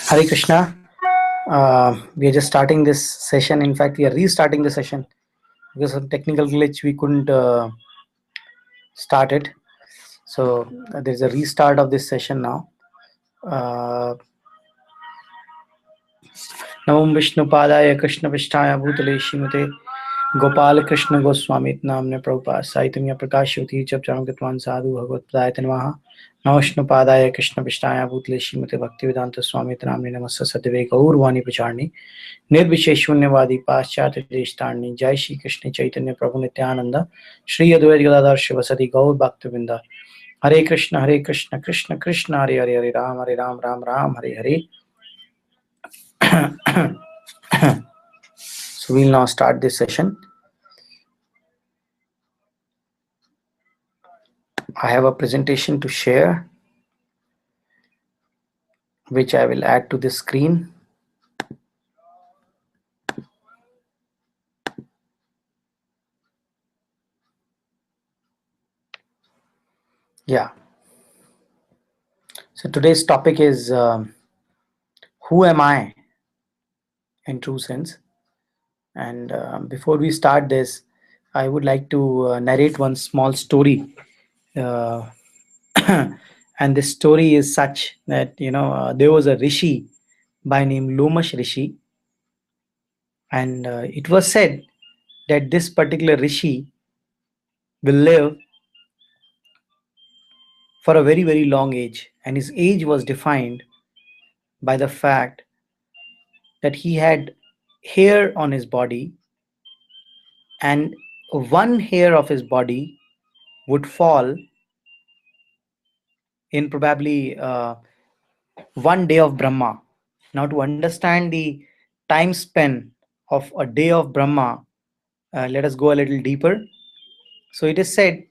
Hare Krishna. We are just starting this session. In fact, we are restarting the session because of technical glitch. We couldn't start it. So there's a restart of this session now. Namam Vishnu Padaya Krishna Vishtaya Bhutale Shimate Gopal Krishna Goswami Namne Prabhupada Saitamya Prakashivati Chap Charangatvan Sadhu Bhagavad Pradayate Namaha Namaskar Padaya Krishna Vishtaya Bhutale Shimate Bhaktivedanta Swami Namne Namassa Satyave Gaurvani Pracharni Nirvishesh Shunyavadi Paschat Deshtarni Jai Shri Krishna Chaitanya Prabhu Nityananda Shri Advaita Gadadhar Shivasati Gaur Bhaktivinda Hare Krishna Krishna Krishna Hare Hare Hare Ram Ram Ram Hare Hare. So we'll now start this session. I have a presentation to share, which I will add to the screen. Yeah. So today's topic is who am I in true sense? And before we start this, I would like to narrate one small story. And this story is such that there was a rishi by name Lomash Rishi, and it was said that this particular rishi will live for a very, very long age, and his age was defined by the fact that he had hair on his body, and one hair of his body would fall in probably one day of Brahma. Now, to understand the time span of a day of Brahma, let us go a little deeper. So it is said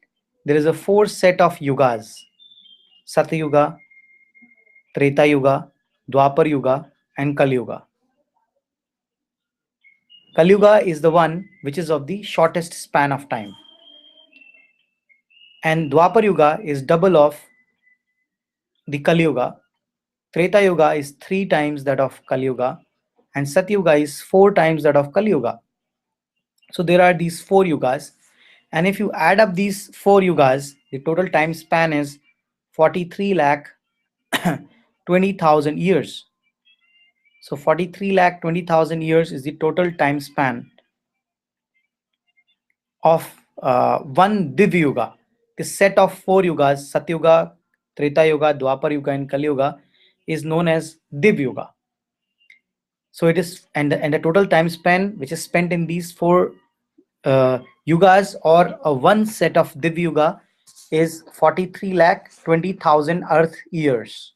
there is a four set of yugas: Satya Yuga, Treta Yuga, Dwapar Yuga, and Kali Yuga. Kali Yuga is the one which is of the shortest span of time, and Dwapar Yuga is double of the Kali Yuga. Treta Yuga is 3 times that of Kali Yuga, and Satya Yuga is 4 times that of Kali Yuga. So there are these 4 yugas, and if you add up these 4 yugas, the total time span is 43 lakh 20,000 years. So 43 lakh 20,000 years is the total time span of one Divya Yuga. The set of 4 yugas, Satyuga, Treta Yuga, Dwapar Yuga, and Kali Yuga, is known as Divya Yuga. So it is, and the total time span which is spent in these 4 yugas, or one set of Divya Yuga, is 43 lakh 20,000 Earth years.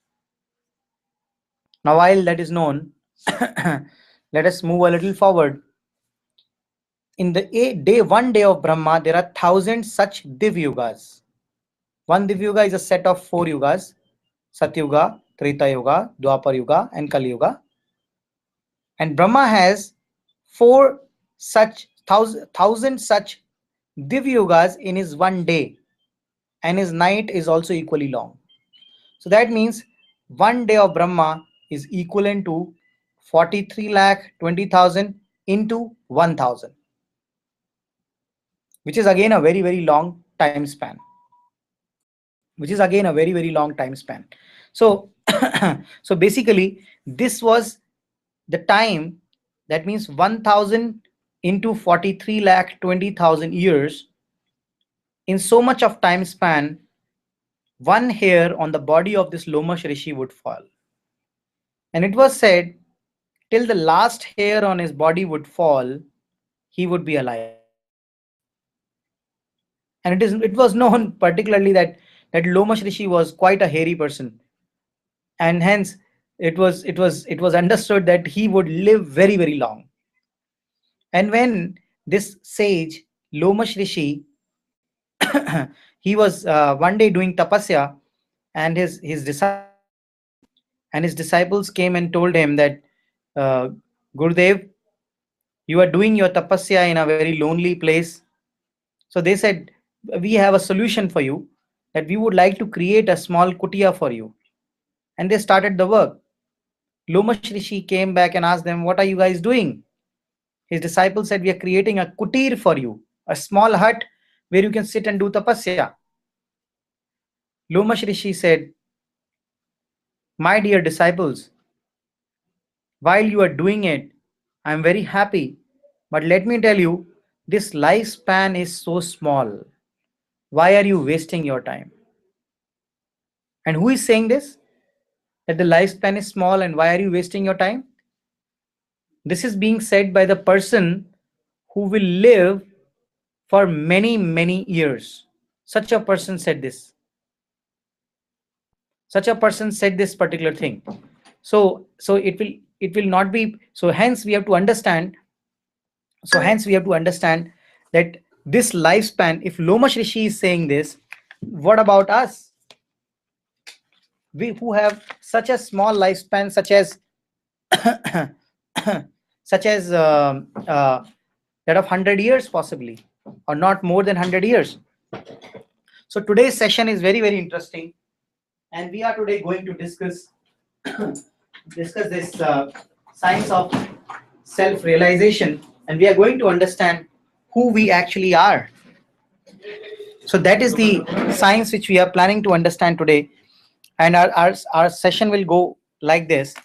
Now, while that is known, let us move a little forward. In the one day of Brahma, there are 1,000 such Divya Yugas. One Divya Yuga is a set of 4 yugas: Satyuga, Treta Yuga, Dwapar Yuga, and Kali Yuga. And Brahma has 1,000 such Divya Yugas in his one day, and his night is also equally long. So that means one day of Brahma is equivalent to 43 lakh 20,000 into 1,000, which is again a very, very long time span. So, so basically, this was the time. That means 1,000 into 43 lakh 20,000 years. In so much of time span, one hair on the body of this Lomash Rishi would fall. And it was said, till the last hair on his body would fall, he would be alive. And it was known particularly that Lomash Rishi was quite a hairy person, and hence it was understood that he would live very, very long. And when this sage Lomash Rishi he was one day doing tapasya, and his disciples came and told him that, Gurudev, you are doing your tapasya in a very lonely place. So they said, we have a solution for you. that we would like to create a small kutia for you. And they started the work. Lomash Rishi came back and asked them, what are you guys doing? His disciples said, we are creating a kutir for you, a small hut where you can sit and do tapasya. Lomash Rishi said, my dear disciples, while you are doing it, I am very happy. But let me tell you, this lifespan is so small. Why are you wasting your time? And who is saying this? That the lifespan is small and why are you wasting your time? This is being said by the person who will live for many, many years. Such a person said this. Such a person said this particular thing. So it will not be, so hence we have to understand, that this lifespan, if Lomash Rishi is saying this, what about us? We who have such a small lifespan, such as that of 100 years possibly, or not more than 100 years. So today's session is very, very interesting, and we are today going to discuss this science of self-realization, and we are going to understand who we actually are. So that is the science which we are planning to understand today, and our session will go like this.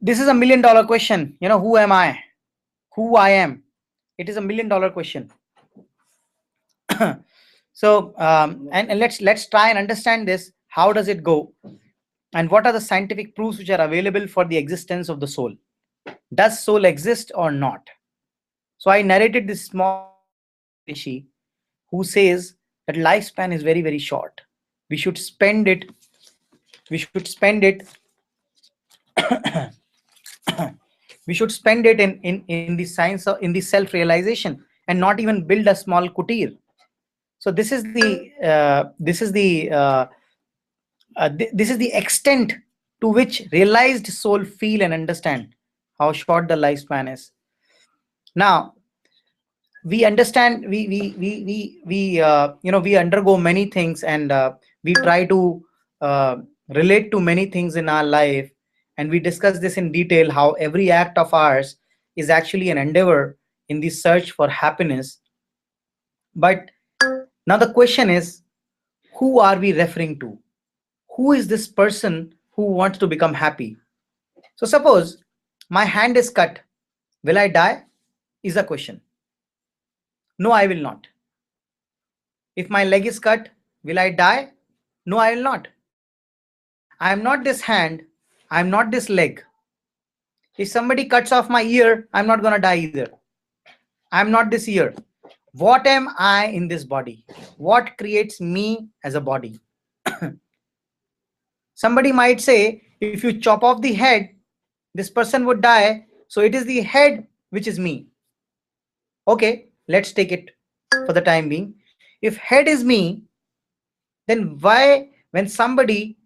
This is $1 million question. Who am I? Who I am? It is $1 million question. So and let's try and understand this. How does it go? And what are the scientific proofs which are available for the existence of the soul? Does soul exist or not? So I narrated this small Rishi who says that lifespan is very, very short. We should spend it. We should spend it. We should spend it in the science of, in the self-realization, and not even build a small kutir. So this is the extent to which realized soul feel and understand how short the lifespan is. Now we understand, we undergo many things, and we try to relate to many things in our life, and we discuss this in detail, how every act of ours is actually an endeavor in the search for happiness. But now the question is, who are we referring to? Who is this person who wants to become happy? So suppose my hand is cut, will I die? Is a question. No, I will not. If my leg is cut, will I die? No, I will not. I am not this hand, I am not this leg. If somebody cuts off my ear, I'm not gonna die either. I'm not this ear. What am I in this body? What creates me as a body? Somebody might say, if you chop off the head, this person would die. So it is the head which is me. Okay, let's take it for the time being. If head is me, then why, when somebody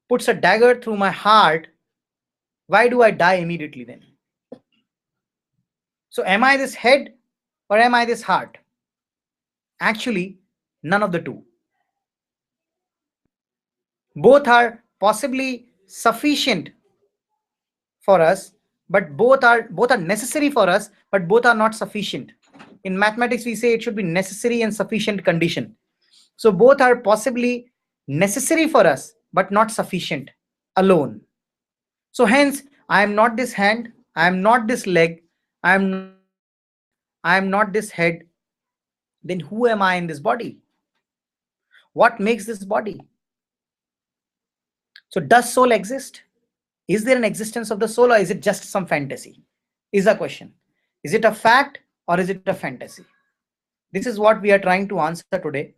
puts a dagger through my heart, why do I die immediately then? So am I this head or am I this heart? Actually, none of the two. Both are possibly sufficient for us, but both are necessary for us, but both are not sufficient. In mathematics, we say it should be necessary and sufficient condition. So both are possibly necessary for us, but not sufficient alone. So hence, I am not this hand, I am not this leg, I am not this head. Then who am I in this body? What makes this body? So does soul exist? Is there an existence of the soul, or is it just some fantasy? Is a question. Is it a fact or is it a fantasy? This is what we are trying to answer today.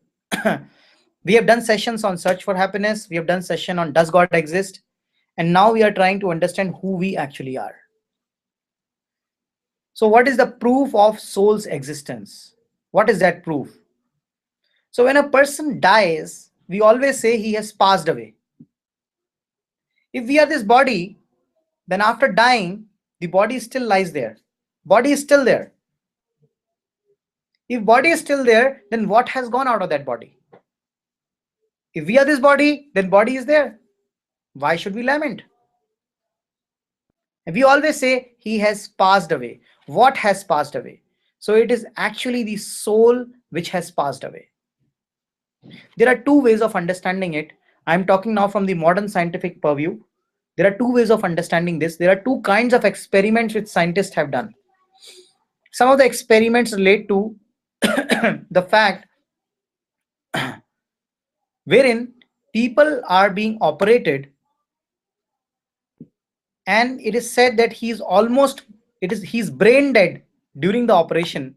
We have done sessions on search for happiness. We have done session on does God exist? And now we are trying to understand who we actually are. So what is the proof of soul's existence? What is that proof? So when a person dies, we always say he has passed away. If we are this body, then after dying, the body still lies there. Body is still there. If body is still there, then what has gone out of that body? If we are this body, then body is there. Why should we lament? And we always say he has passed away. What has passed away? So it is actually the soul which has passed away. There are two ways of understanding it. I'm talking now from the modern scientific purview. There are two ways of understanding this. There are two kinds of experiments which scientists have done. Some of the experiments relate to the fact wherein people are being operated, and it is said that he's brain dead during the operation,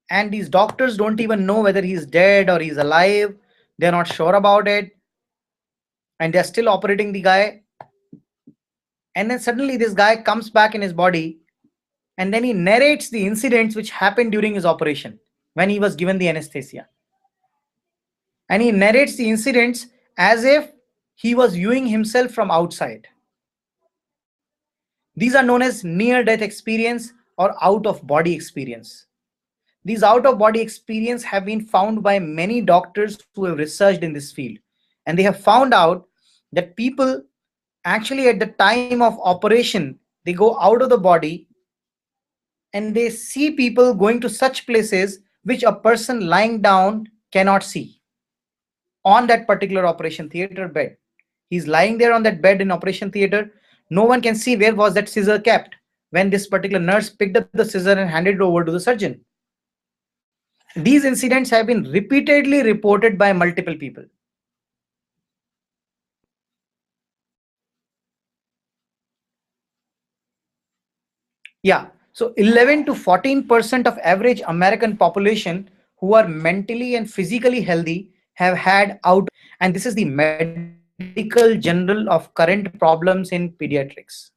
and these doctors don't even know whether he's dead or he's alive. They're not sure about it, and they're still operating the guy. And then suddenly this guy comes back in his body, and then he narrates the incidents which happened during his operation when he was given the anesthesia. And he narrates the incidents as if he was viewing himself from outside. These are known as near-death experience or out-of-body experience. These out-of-body experience have been found by many doctors who have researched in this field. And they have found out that people actually at the time of operation, they go out of the body and they see people going to such places which a person lying down cannot see on that particular operation theater bed. He's lying there on that bed in operation theater. No one can see where was that scissor kept when this particular nurse picked up the scissor and handed it over to the surgeon. These incidents have been repeatedly reported by multiple people. Yeah, so 11 to 14% of average American population who are mentally and physically healthy have had out, and this is the medical journal of current problems in pediatrics.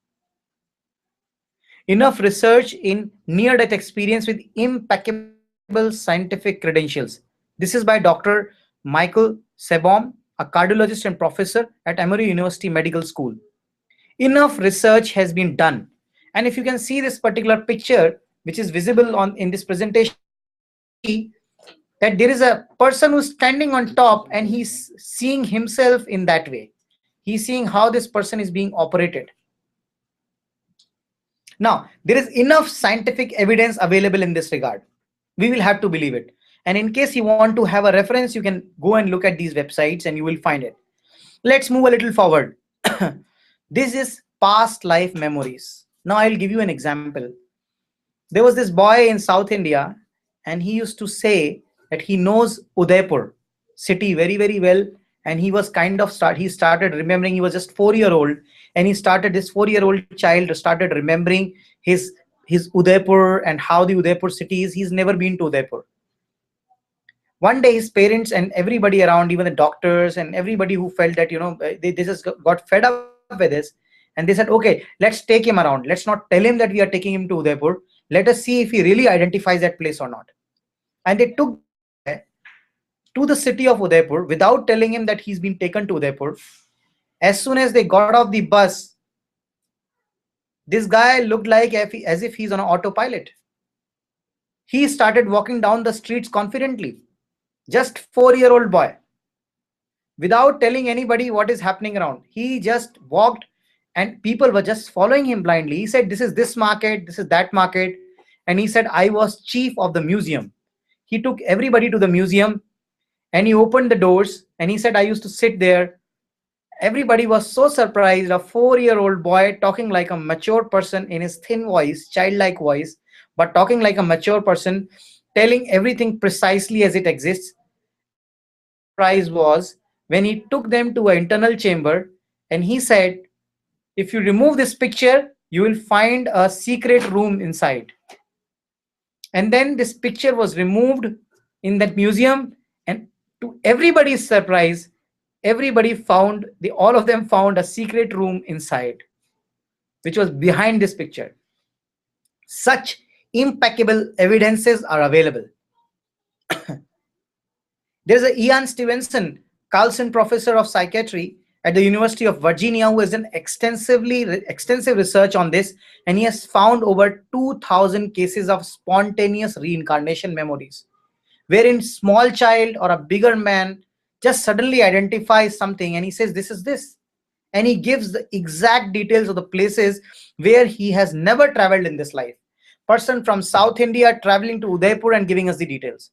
Enough research in near-death experience with impeccable scientific credentials. This is by Dr. Michael Sabom, a cardiologist and professor at Emory University Medical School. Enough research has been done. And if you can see this particular picture, which is visible in this presentation, see that there is a person who's standing on top and he's seeing himself in that way. He's seeing how this person is being operated. Now, there is enough scientific evidence available in this regard. We will have to believe it. And in case you want to have a reference, you can go and look at these websites and you will find it. Let's move a little forward. This is past life memories. Now I'll give you an example. There was this boy in South India, and he used to say that he knows Udaipur city very, very well. And he was he started remembering. He was just 4-year-old, and he started, this 4-year-old child started remembering his Udaipur and how the Udaipur city is. He's never been to Udaipur. One day his parents and everybody around, even the doctors and everybody who felt that, they just got fed up with this, and they said, okay, let's take him around. Let's not tell him that we are taking him to Udaipur. Let us see if he really identifies that place or not. And they took to the city of Udaipur without telling him that he's been taken to Udaipur. As soon as they got off the bus, this guy looked like as if he's on an autopilot. He started walking down the streets confidently. Just 4-year-old boy. Without telling anybody what is happening around. He just walked and people were just following him blindly. He said, this is this market, this is that market. And he said, I was chief of the museum. He took everybody to the museum and he opened the doors and he said, I used to sit there. Everybody was so surprised, a 4-year-old boy talking like a mature person in his thin voice, childlike voice, but talking like a mature person, telling everything precisely as it exists. Surprise was when he took them to an internal chamber and he said, if you remove this picture, you will find a secret room inside. And then this picture was removed in that museum, and to everybody's surprise, all of them found a secret room inside, which was behind this picture. Such impeccable evidences are available. There's a Ian Stevenson, Carlson Professor of Psychiatry at the University of Virginia, who has done extensive research on this, and he has found over 2,000 cases of spontaneous reincarnation memories, wherein small child or a bigger man just suddenly identifies something and he says, this is this. And he gives the exact details of the places where he has never traveled in this life. Person from South India traveling to Udaipur and giving us the details.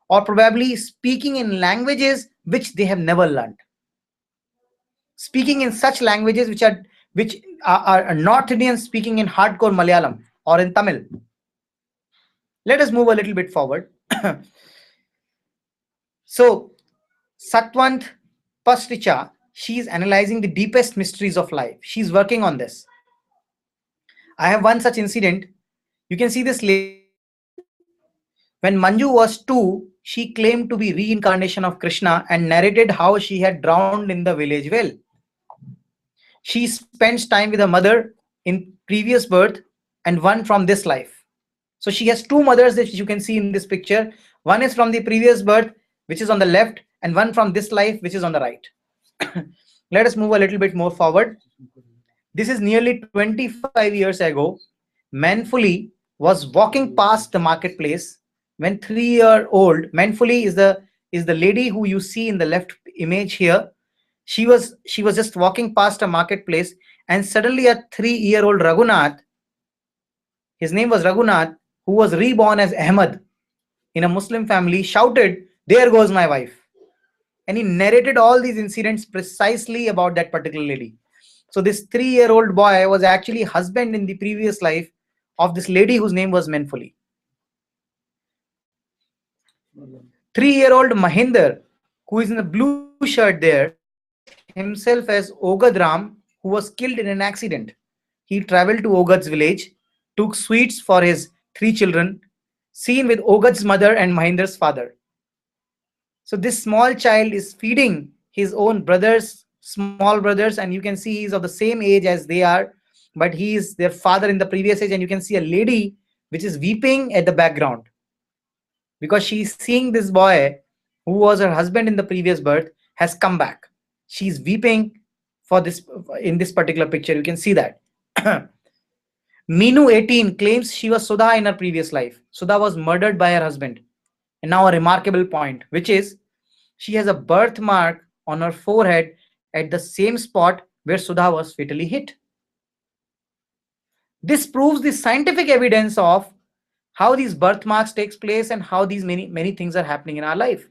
Or probably speaking in languages which they have never learned. Speaking in such languages which are North Indians speaking in hardcore Malayalam or in Tamil. Let us move a little bit forward. So, Satwant Pastricha, she is analyzing the deepest mysteries of life. She's working on this. I have one such incident. You can see this lady. When Manju was 2, she claimed to be reincarnation of Krishna and narrated how she had drowned in the village well. She spends time with her mother in previous birth and one from this life. So she has two mothers that you can see in this picture. One is from the previous birth, which is on the left, and one from this life, which is on the right. Let us move a little bit more forward. This is nearly 25 years ago. Manfully was walking past the marketplace when 3-year-old, Manfully is the lady who you see in the left image here. She was just walking past a marketplace, and suddenly a 3-year-old Raghunath, his name was Raghunath, who was reborn as Ahmad in a Muslim family, shouted, "There goes my wife." And he narrated all these incidents precisely about that particular lady. So this 3-year-old boy was actually husband in the previous life of this lady whose name was Manfully. 3-year-old Mahinder, who is in the blue shirt there, himself as Ogad Ram, who was killed in an accident. He traveled to Ogad's village, took sweets for his 3 children, seen with Ogad's mother and Mahinder's father. So this small child is feeding his own brothers, small brothers, and you can see he's of the same age as they are, but he is their father in the previous age, and you can see a lady which is weeping at the background because she's seeing this boy who was her husband in the previous birth has come back. She's weeping for this in this particular picture. You can see that. Meenu 18 claims she was Sudha in her previous life. Sudha was murdered by her husband. And now a remarkable point, which is she has a birthmark on her forehead at the same spot where Sudha was fatally hit. This proves the scientific evidence of how these birthmarks takes place and how these many things are happening in our life.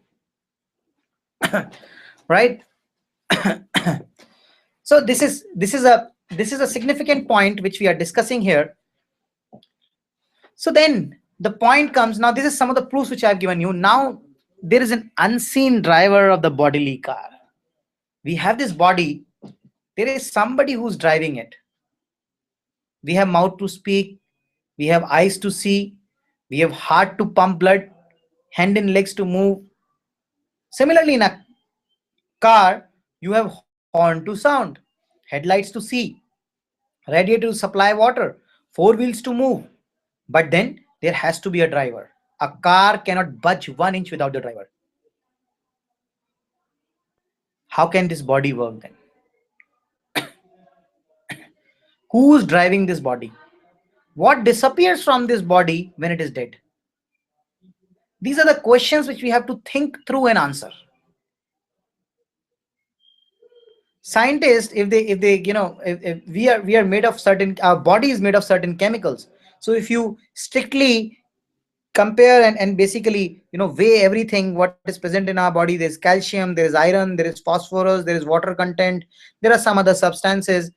Right? So this is a significant point which we are discussing here. So then the point comes, now this is some of the proofs which I've given you. Now there is an unseen driver of the bodily car. We have this body, there is somebody who's driving it. We have mouth to speak, we have eyes to see, we have heart to pump blood, hand and legs to move. Similarly, in a car, you have horn to sound, headlights to see, radiator to supply water, 4 wheels to move. But then there has to be a driver. A car cannot budge 1 inch without the driver. How can this body work then? Who's driving this body? What disappears from this body when it is dead? These are the questions which we have to think through and answer. Scientists, if we are made of certain, our body is made of certain chemicals. So if you strictly compare and basically weigh everything what is present in our body, there's calcium, there is iron, there is phosphorus, there is water content, there are some other substances.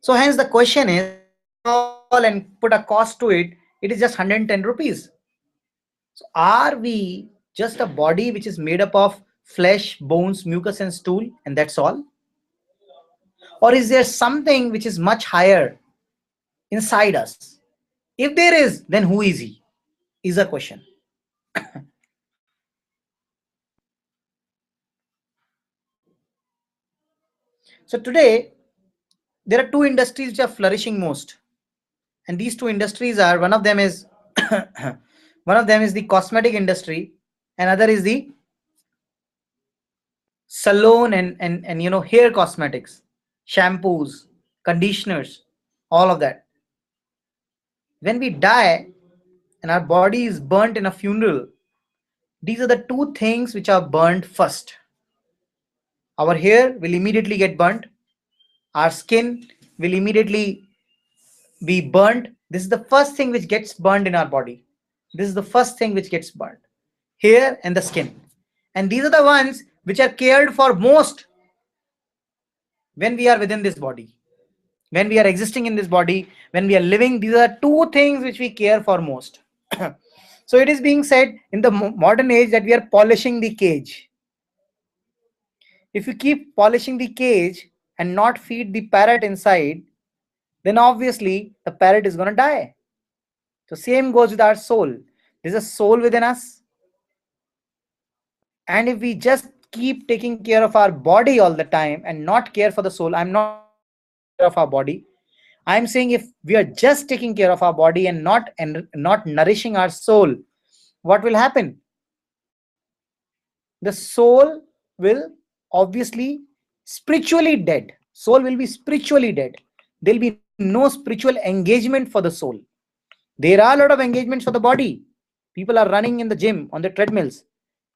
So hence the question is, and put a cost to it, it is just 110 rupees. So are we just a body which is made up of flesh, bones, mucus and stool, and that's all? Or is there something which is much higher inside us? If there is, then who is he? Is a question. So today, there are 2 industries which are flourishing most. And these 2 industries are, one of them is the cosmetic industry, and other is the salon and hair cosmetics, shampoos, conditioners, all of that. When we die and our body is burnt in a funeral, These are the two things which are burned first. Our hair will immediately get burnt. Our skin will immediately be burnt. This is the first thing which gets burned in our body. This is the first thing which gets burned. Hair and the skin. And these are the ones which are cared for most when we are within this body. When we are existing in this body, when we are living, these are two things which we care for most. So it is being said in the modern age that we are polishing the cage. If you keep polishing the cage and not feed the parrot inside, then obviously the parrot is going to die. So same goes with our soul. There's a soul within us. And if we just keep taking care of our body all the time and not care for the soul, I'm not saying we should not take care of our body. I'm saying if we are just taking care of our body and not nourishing our soul, what will happen? The soul will obviously spiritually dead. Soul will be spiritually dead. There'll be no spiritual engagement for the soul. There are a lot of engagements for the body. People are running in the gym, on the treadmills.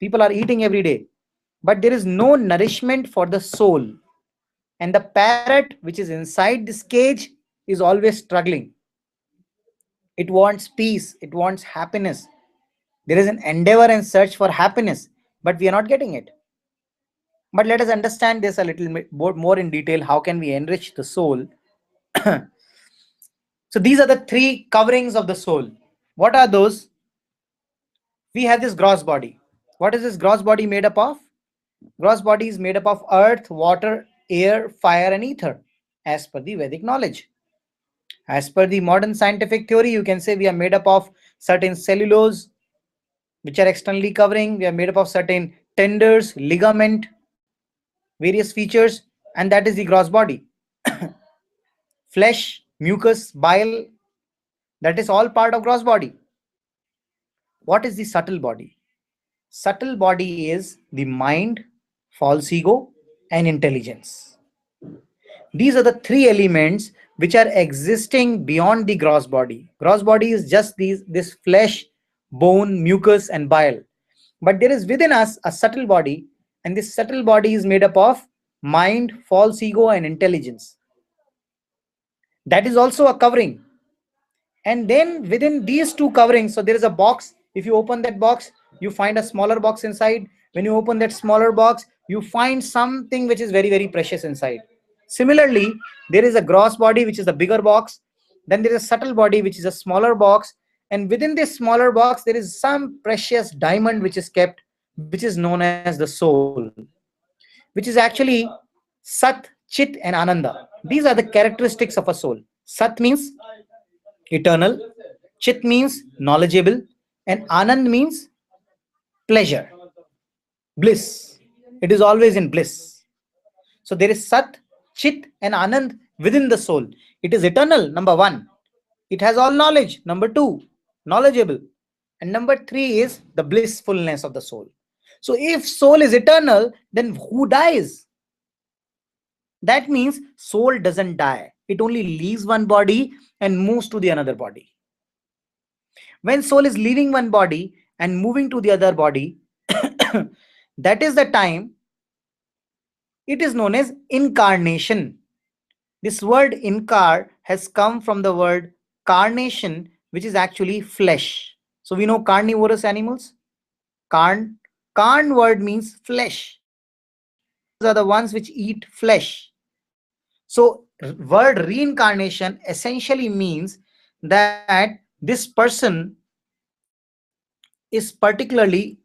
People are eating every day. But there is no nourishment for the soul. And the parrot which is inside this cage is always struggling. It wants peace. It wants happiness. There is an endeavor and search for happiness, but we are not getting it. But let us understand this a little bit more in detail. How can we enrich the soul? So these are the three coverings of the soul. What are those? We have this gross body. What is this gross body made up of? Gross body is made up of earth, water, air, fire, and ether, as per the Vedic knowledge. As per the modern scientific theory, you can say we are made up of certain cellulose, which are externally covering. We are made up of certain tendons, ligament, various features, and that is the gross body. Flesh, mucus, bile, that is all part of gross body. What is the subtle body? Subtle body is the mind, false ego, and intelligence. These are the three elements which are existing beyond the gross body. Gross body is just this flesh, bone, mucus, and bile. But there is within us a subtle body, and this subtle body is made up of mind, false ego, and intelligence. That is also a covering. And then within these two coverings, so there is a box. If you open that box, you find a smaller box inside. When you open that smaller box, you find something which is very, very precious inside. Similarly, there is a gross body, which is a bigger box. Then there is a subtle body, which is a smaller box. And within this smaller box, there is some precious diamond which is kept, which is known as the soul, which is actually Sat, Chit, and Ananda. These are the characteristics of a soul. Sat means eternal, Chit means knowledgeable, and Anand means pleasure, bliss. It is always in bliss. So there is Sat, Chit, and Anand within the soul. It is eternal, number one. It has all knowledge, number two, knowledgeable. And number three is the blissfulness of the soul. So if soul is eternal, then who dies? That means soul doesn't die. It only leaves one body and moves to the another body. When soul is leaving one body and moving to the other body, that is the time it is known as incarnation. This word incar has come from the word carnation, which is actually flesh. So we know carnivorous animals. Carn word means flesh. Animals are the ones which eat flesh. So word reincarnation essentially means that this person is particularly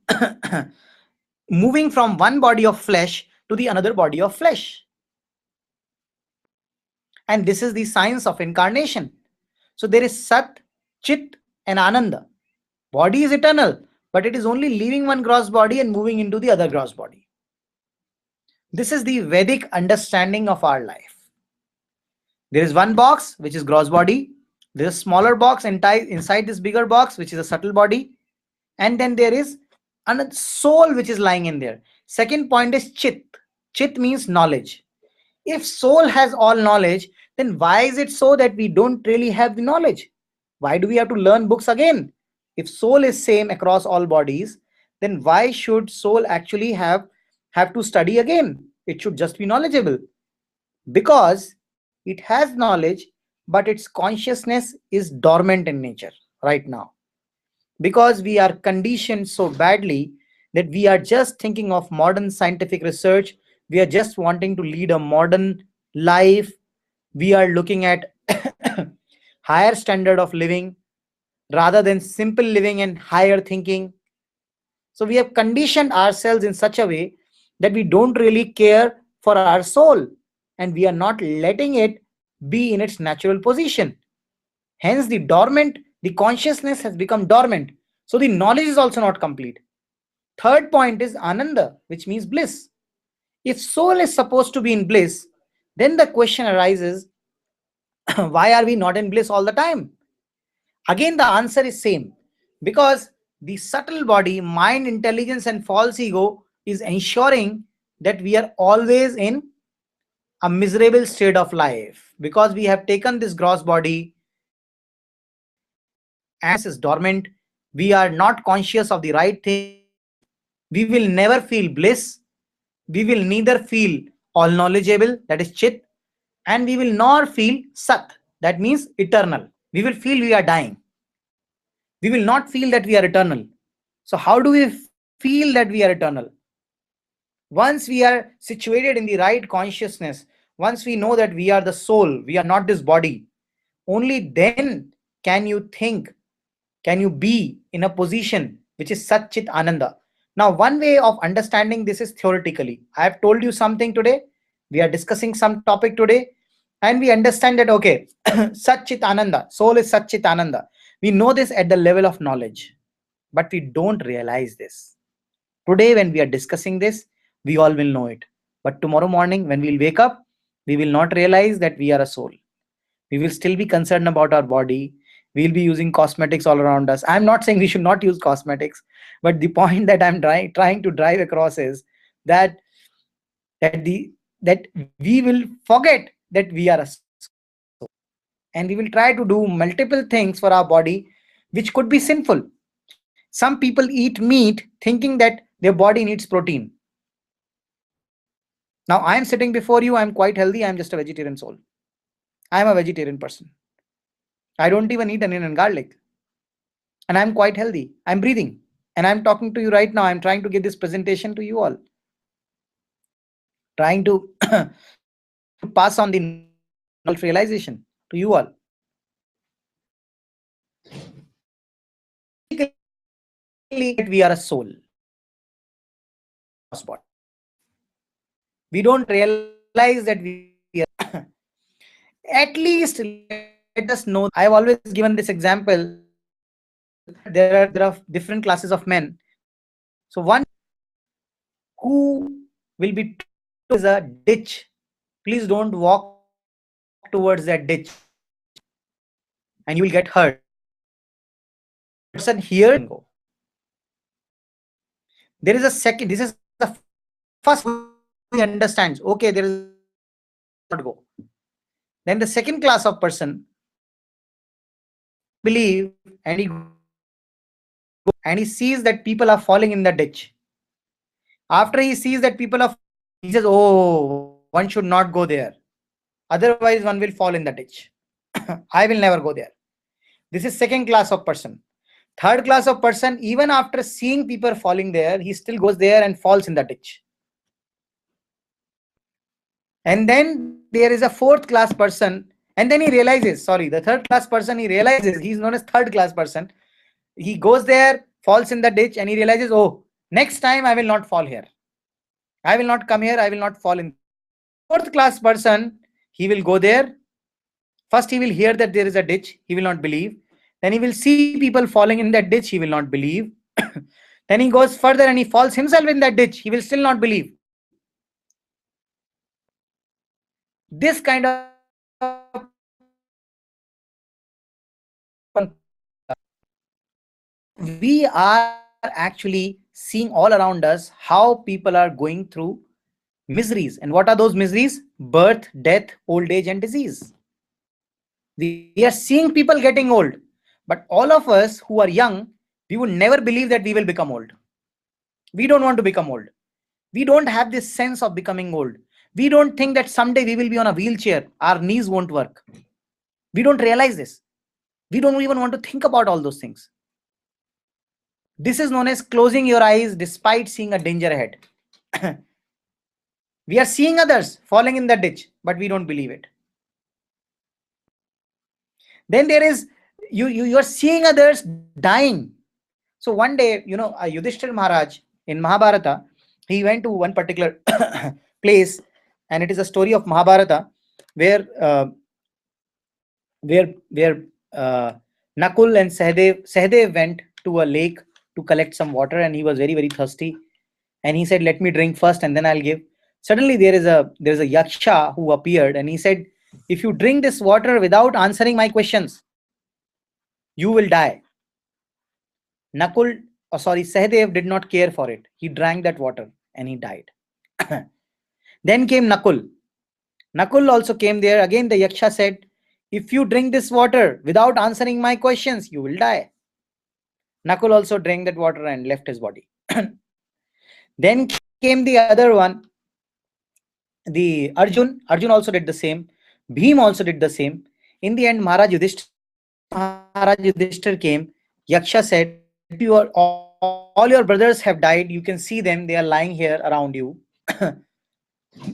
moving from one body of flesh to the another body of flesh. And this is the science of incarnation. So there is Sat, Chit, and Ananda. Body is eternal, but it is only leaving one gross body and moving into the other gross body. This is the Vedic understanding of our life. There is one box, which is gross body. There is a smaller box inside this bigger box, which is a subtle body. And then there is another soul which is lying in there. Second point is Chit. Chit means knowledge. If soul has all knowledge, then why is it so that we don't really have the knowledge? Why do we have to learn books again? If soul is same across all bodies, then why should soul actually have to study again? It should just be knowledgeable, because it has knowledge, but its consciousness is dormant in nature right now, because we are conditioned so badly that we are just thinking of modern scientific research. We are just wanting to lead a modern life. We are looking at higher standard of living rather than simple living and higher thinking. So we have conditioned ourselves in such a way that we don't really care for our soul, and we are not letting it be in its natural position. Hence, the consciousness has become dormant. So the knowledge is also not complete. Third point is ananda, which means bliss. If soul is supposed to be in bliss, then the question arises, why are we not in bliss all the time? Again, the answer is same, because the subtle body, mind, intelligence, and false ego is ensuring that we are always in a miserable state of life, because we have taken this gross body and is dormant. We are not conscious of the right thing. We will never feel bliss. We will neither feel all knowledgeable, that is chit, and we will nor feel sat, that means eternal. We will feel we are dying. We will not feel that we are eternal. So how do we feel that we are eternal? Once we are situated in the right consciousness, once we know that we are the soul, we are not this body, only then can you think, can you be in a position which is Satchit Ananda. Now, one way of understanding this is theoretically. I have told you something today. We are discussing some topic today, and we understand that, okay, Satchit Ananda, soul is Satchit Ananda. We know this at the level of knowledge, but we don't realize this. Today, when we are discussing this, we all will know it. But tomorrow morning, when we'll wake up, we will not realize that we are a soul. We will still be concerned about our body. We'll be using cosmetics all around us. I'm not saying we should not use cosmetics, but the point that I'm trying to drive across is that that we will forget that we are a soul, and we will try to do multiple things for our body which could be sinful. Some people eat meat thinking that their body needs protein. Now I am sitting before you, I'm quite healthy, I'm just a vegetarian soul. I am a vegetarian person. I don't even eat onion and garlic. And I'm quite healthy. I'm breathing. And I'm talking to you right now. I'm trying to give this presentation to you all. Trying to pass on the self-realization to you all. We are a soul. We don't realize that we are. At least let us know. I've always given this example. There are different classes of men. So one who will be is a ditch. Please don't walk towards that ditch and you will get hurt. Person here go. There is a second. This is the first he understands. Okay, there is not go. Then the second class of person believe and he sees that people are falling in the ditch. After he sees that people are, he says, "Oh, one should not go there. Otherwise, one will fall in the ditch. I will never go there." This is second class of person. Third class of person, even after seeing people falling there, he still goes there and falls in the ditch. And then there is a fourth class person, and then he realizes, sorry, the third class person, he realizes, he's known as third class person. He goes there, falls in the ditch, and he realizes, oh, next time I will not fall here. I will not come here, I will not fall in. Fourth class person, he will go there. First, he will hear that there is a ditch, he will not believe. Then he will see people falling in that ditch, he will not believe. Then he goes further and he falls himself in that ditch, he will still not believe. This kind of we are actually seeing all around us how people are going through miseries. And what are those miseries? Birth, death, old age, and disease. We are seeing people getting old, but all of us who are young, we would never believe that we will become old. We don't want to become old. We don't have this sense of becoming old. We don't think that someday we will be on a wheelchair, our knees won't work. We don't realize this. We don't even want to think about all those things. This is known as closing your eyes despite seeing a danger ahead. We are seeing others falling in the ditch, but we don't believe it. Then there is you are seeing others dying. So one day, Yudhishthir Maharaj in Mahabharata, he went to one particular place, and it is a story of Mahabharata where Nakul and Sahadev went to a lake to collect some water, and he was very, very thirsty, and he said, let me drink first and then I'll give. Suddenly there is a yaksha who appeared, and he said, if you drink this water without answering my questions, you will die. Sahadev did not care for it. He drank that water and he died. Then came Nakul. Nakul also came there. Again the yaksha said, if you drink this water without answering my questions, you will die. Nakul also drank that water and left his body. Then came the other one, the Arjun. Arjun also did the same. Bhim also did the same. In the end, Maharaj Yudhishthir came. Yaksha said, all your brothers have died. You can see them. They are lying here around you.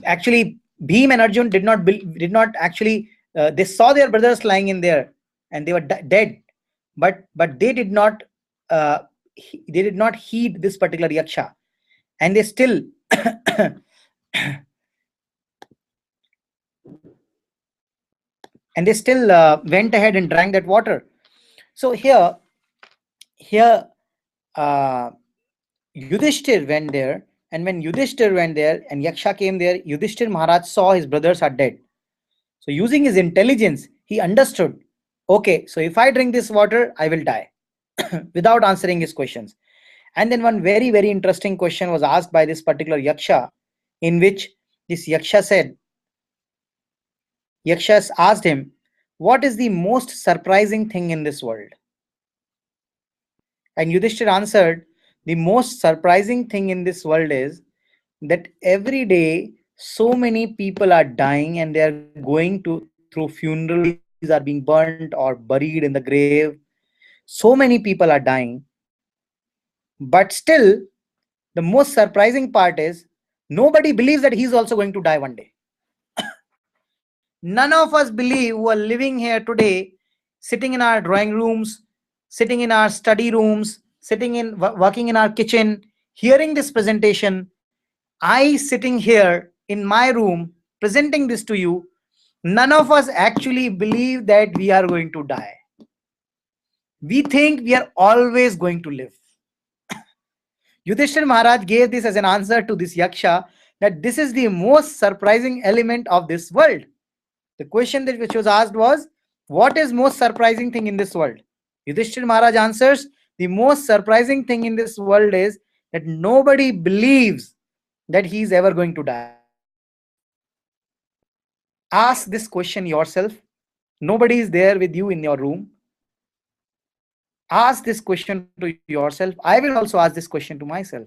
Actually, Bhim and Arjun did not actually. They saw their brothers lying in there, and they were dead. But they did not. They did not heed this particular yaksha, and they still went ahead and drank that water. So here Yudhishthir went there, and when Yudhishthir went there and yaksha came there, Yudhishthir Maharaj saw his brothers are dead. So using his intelligence, he understood, okay, so if I drink this water, I will die, without answering his questions. And then one very, very interesting question was asked by this particular yaksha, in which this yaksha said, yakshas asked him, what is the most surprising thing in this world? And Yudhishthir answered, the most surprising thing in this world is that every day so many people are dying, and they are going through funerals, are being burnt or buried in the grave. So many people are dying, but still the most surprising part is nobody believes that he's also going to die one day. None of us believe, who are living here today, sitting in our drawing rooms, sitting in our study rooms, working in our kitchen, hearing this presentation, I sitting here in my room presenting this to you, none of us actually believe that we are going to die. We think we are always going to live. Yudhishthir Maharaj gave this as an answer to this yaksha, that this is the most surprising element of this world. The question which was asked was, what is most surprising thing in this world? Yudhishthir Maharaj answers, the most surprising thing in this world is that nobody believes that he is ever going to die. Ask this question yourself. Nobody is there with you in your room. Ask this question to yourself. I will also ask this question to myself.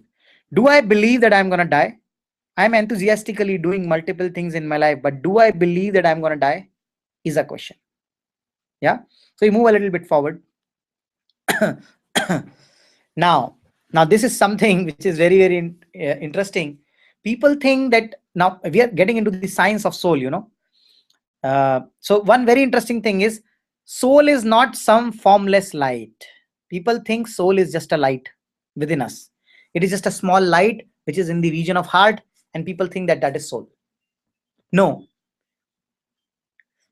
Do I believe that I'm going to die? I'm enthusiastically doing multiple things in my life, but do I believe that I'm going to die? Is a question. Yeah. So we move a little bit forward. Now this is something which is very, very interesting. People think that now we are getting into the science of soul, so one very interesting thing is, soul is not some formless light. People think soul is just a light within us. It is just a small light which is in the region of heart, and people think that that is soul. No.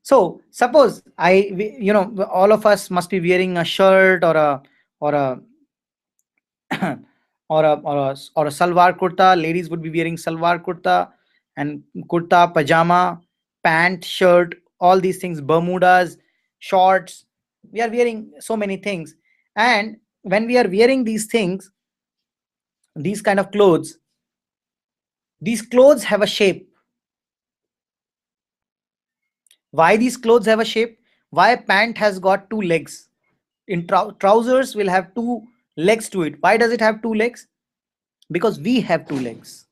So suppose all of us must be wearing a shirt or a or a salwar kurta. Ladies would be wearing salwar kurta and kurta, pajama, pant, shirt, all these things, bermudas, shorts. We are wearing so many things, and when we are wearing these things, these kind of clothes, these clothes have a shape. Why these clothes have a shape? Why pant has got two legs? In trousers will have two legs to it. Why does it have two legs? because we have 2 legs.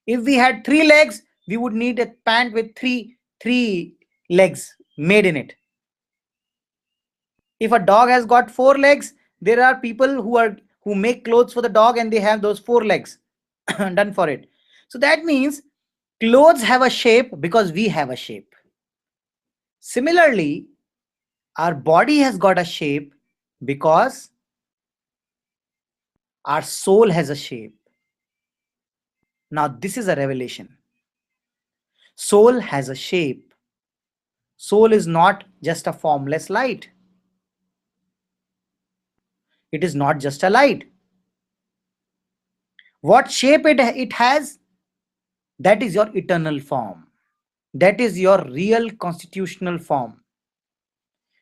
If we had 3 legs, we would need a pant with three legs made in it. If a dog has got 4 legs, there are people who make clothes for the dog and they have those 4 legs done for it. So that means clothes have a shape because we have a shape. Similarly, our body has got a shape because our soul has a shape. Now this is a revelation. Soul has a shape. Soul is not just a formless light. It is not just a light. What shape it has? That is your eternal form. That is your real constitutional form.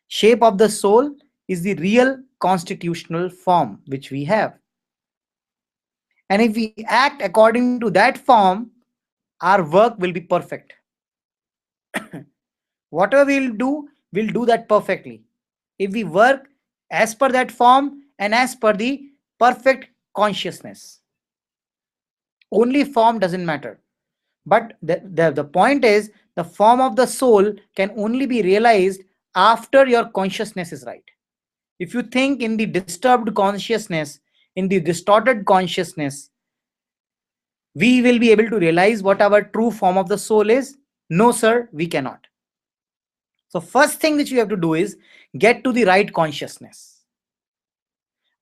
Shape of the soul is the real constitutional form which we have. And if we act according to that form, our work will be perfect. Whatever we'll do that perfectly. If we work as per that form and as per the perfect consciousness. Only form doesn't matter. But the point is, the form of the soul can only be realized after your consciousness is right. If you think in the disturbed consciousness, in the distorted consciousness, we will be able to realize what our true form of the soul is? No, sir, we cannot. So first thing which we have to do is get to the right consciousness.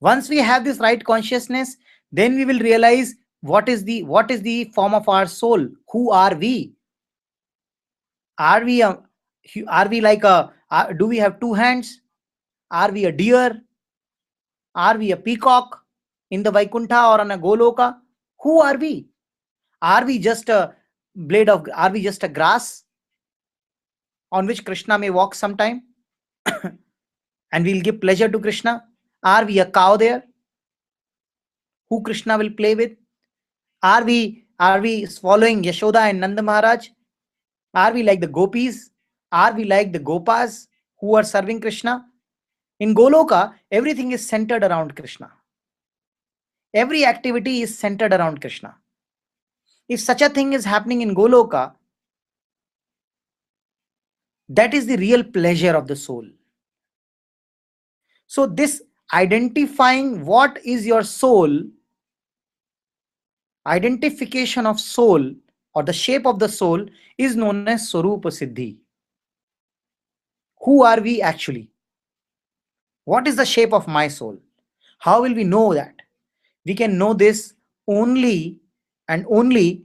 Once we have this right consciousness, then we will realize what is the form of our soul. Who are we? Are we like do we have 2 hands? Are we a deer? Are we a peacock in the Vaikuntha or on a Goloka? Who are we? Are we just a grass on which Krishna may walk sometime and we'll give pleasure to Krishna? Are we a cow there who Krishna will play with? Are we following Yashoda and Nanda Maharaj? Are we like the gopis? Are we like the gopas who are serving Krishna? In Goloka, everything is centered around Krishna. Every activity is centered around Krishna. If such a thing is happening in Goloka, that is the real pleasure of the soul. So this identifying what is your soul, identification of soul or the shape of the soul is known as Swarupa Siddhi. Who are we actually? What is the shape of my soul? How will we know that? We can know this only and only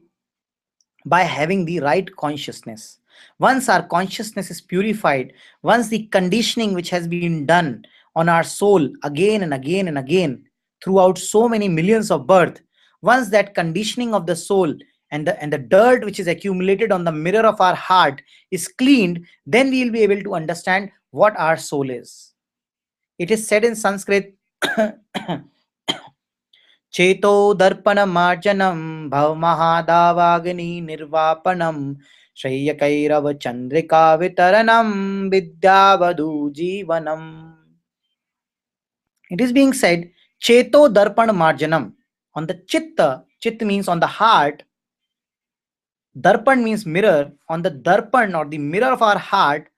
by having the right consciousness. Once our consciousness is purified, once the conditioning which has been done on our soul again and again and again throughout so many millions of births, once that conditioning of the soul and the dirt which is accumulated on the mirror of our heart is cleaned, then we will be able to understand what our soul is. It is said in Sanskrit, Cheto darpana marjanam bhav mahadavagani nirvapanam Shreyakairava chandrika vitaranam vidyavadu jivanam. It is being said, Cheto darpan marjanam. On the chitta, chit means on the heart, darpan means mirror. On the darpan or the mirror of our heart,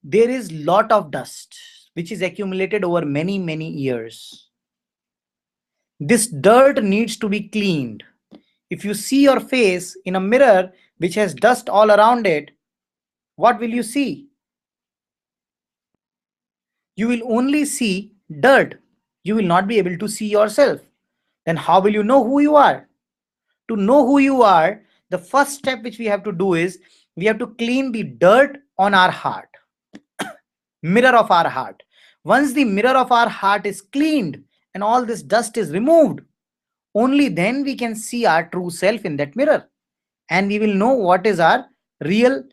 there is lot of dust which is accumulated over many years. This dirt needs to be cleaned. If you see your face in a mirror which has dust all around it, what will you see? You will only see dirt. You will not be able to see yourself. Then how will you know who you are? To know who you are, the first step which we have to do is we have to clean the dirt on our heart, mirror of our heart. Once the mirror of our heart is cleaned and all this dust is removed, only then we can see our true self in that mirror, and we will know what is our real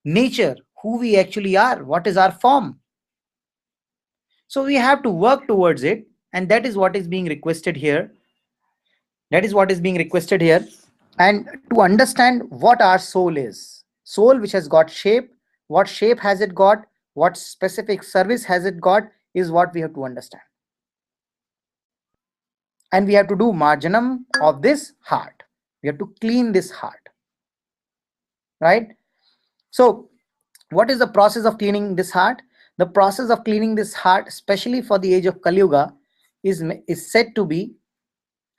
nature, who we actually are, what is our form. So we have to work towards it, and that is what is being requested here. That is what is being requested here. And to understand what our soul is, soul which has got shape, what shape has it got, what specific service has it got, is what we have to understand. and we have to do marjanam of this heart. We have to clean this heart, right? So what is the process of cleaning this heart? The process of cleaning this heart, especially for the age of Kali Yuga, is said to be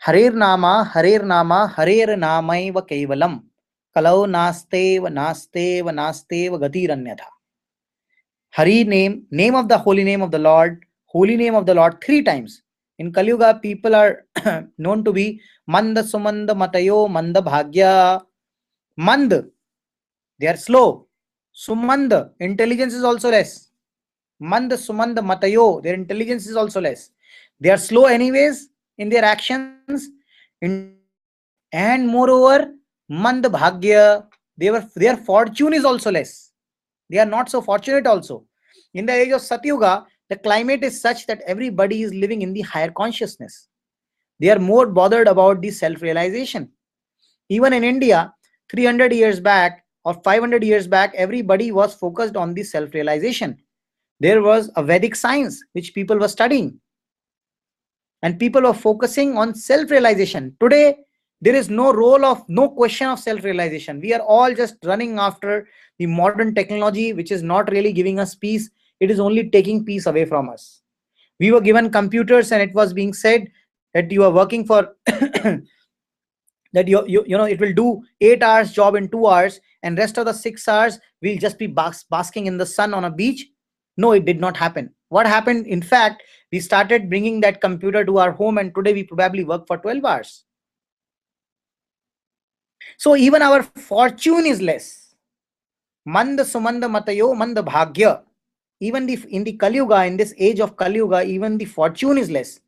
Harer Nama, Harer Nama, Harer Namaiva Kevalam. Kalau Nasteva, Nasteva, Nasteva Gatiranyatha. Hari name, name of the holy name of the Lord, holy name of the Lord 3 times. In Kali Yuga, people are known to be Manda Sumanda Matayo Manda Bhagya. Mand, they are slow. Sumand, intelligence is also less. Mand Sumand Matayo, their intelligence is also less. They are slow anyways in their actions. And moreover, Mand Bhagya, their fortune is also less. They are not so fortunate also. In the age of Satyuga, the climate is such that everybody is living in the higher consciousness. They are more bothered about the self-realization. Even in India, 300 years back or 500 years back, everybody was focused on the self-realization. There was a Vedic science which people were studying, and people were focusing on self-realization. Today, there is no question of self-realization. We are all just running after the modern technology, which is not really giving us peace. It is only taking peace away from us. We were given computers and it was being said that you are working for that it will do 8 hours job in 2 hours, and rest of the 6 hours we'll just be basking in the sun on a beach. No, it did not happen. What happened? In fact, we started bringing that computer to our home, and today we probably work for 12 hours. So even our fortune is less. Manda Sumanda Matayo Manda Bhagya. Even in the Kali Yuga, in this age of Kali Yuga, even the fortune is less.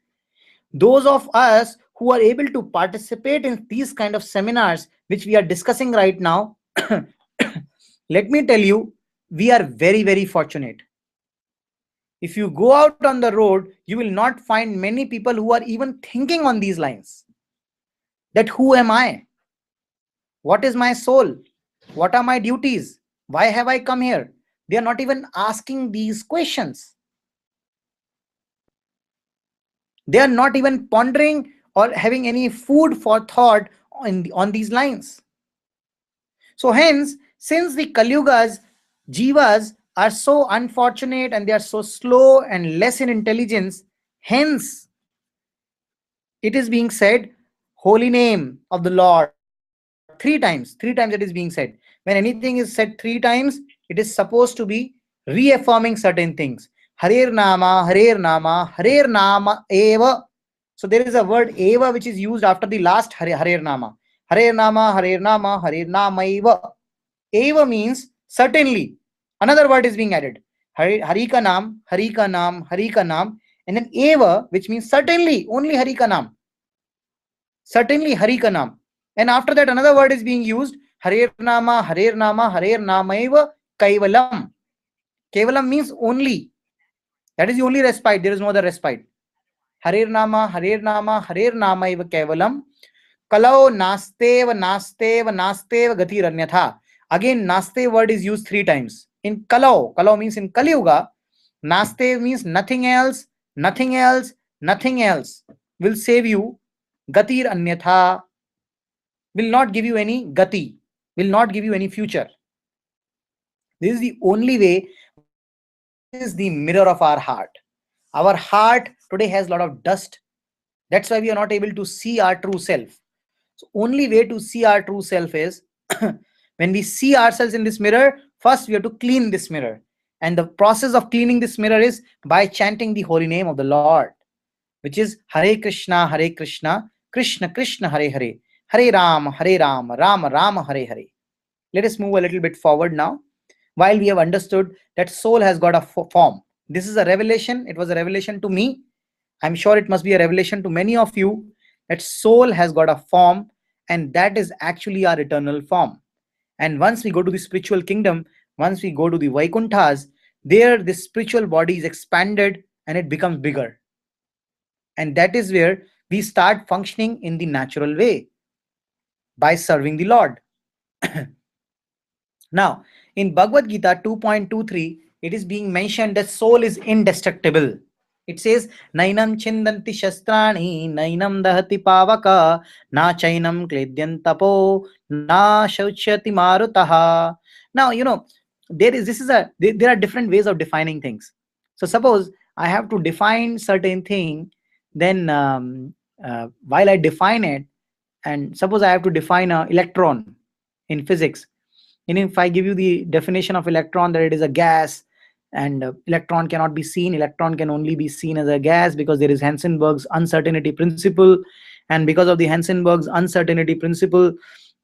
Those of us who are able to participate in these kind of seminars, which we are discussing right now, let me tell you, we are very, very fortunate. If you go out on the road, you will not find many people who are even thinking on these lines. That who am I? What is my soul? What are my duties? Why have I come here? They are not even asking these questions. They are not even pondering or having any food for thought on these lines. So hence, since the Kali Yuga's jivas are so unfortunate and they are so slow and less in intelligence, hence it is being said, holy name of the Lord 3 times. 3 times it is being said. When anything is said 3 times, it is supposed to be reaffirming certain things. Harer Nama, Harer Nama, Harer Nama Eva. So there is a word Eva which is used after the last Harer Nama. Harer Nama, Harer Nama, Harer Nama Eva. Eva means certainly. Another word is being added. Harika Nam, Harika Nam, Harika Nam. And then Eva, which means certainly, only Harika Nam. Certainly Harika Nam. And after that, another word is being used. Harer Nama, Harer Nama, Harer Namaiva Kaivalam. Kaivalam means only. That is the only respite. There is no other respite. Harer Nama, Harer Nama, Harer Namaiva Kaivalam. Kalau Nasteva, Nasteva, Nasteva Gatiranyatha. Again, Naste word is used 3 times. In Kalau, Kalau means in Kali Yuga, Naste means nothing else, nothing else, nothing else will save you. Gatir Anyatha will not give you any gati, will not give you any future. This is the only way. This is the mirror of our heart. Our heart today has a lot of dust. That's why we are not able to see our true self. So only way to see our true self is when we see ourselves in this mirror, first we have to clean this mirror. And the process of cleaning this mirror is by chanting the holy name of the Lord, which is Hare Krishna, Krishna Krishna, Hare Hare, Hare Ram, Rama Rama, Hare Hare. Let us move a little bit forward now. While we have understood that soul has got a form, this is a revelation. It was a revelation to me. I'm sure it must be a revelation to many of you that soul has got a form, and that is actually our eternal form. And once we go to the spiritual kingdom, once we go to the Vaikunthas, there the spiritual body is expanded and it becomes bigger. And that is where we start functioning in the natural way by serving the Lord. Now, in Bhagavad Gita 2.23, it is being mentioned that soul is indestructible. It says, Nainam chindanti shastrani, Nainam dahati pavaka, Na chainam kledyantapo, Na shauchyati marutaha. Now, there are different ways of defining things. So suppose I have to define certain thing, then while I define it, and suppose I have to define an electron in physics. And if I give you the definition of electron, that it is a gas, and electron cannot be seen, electron can only be seen as a gas because there is Heisenberg's uncertainty principle, and because of the Heisenberg's uncertainty principle,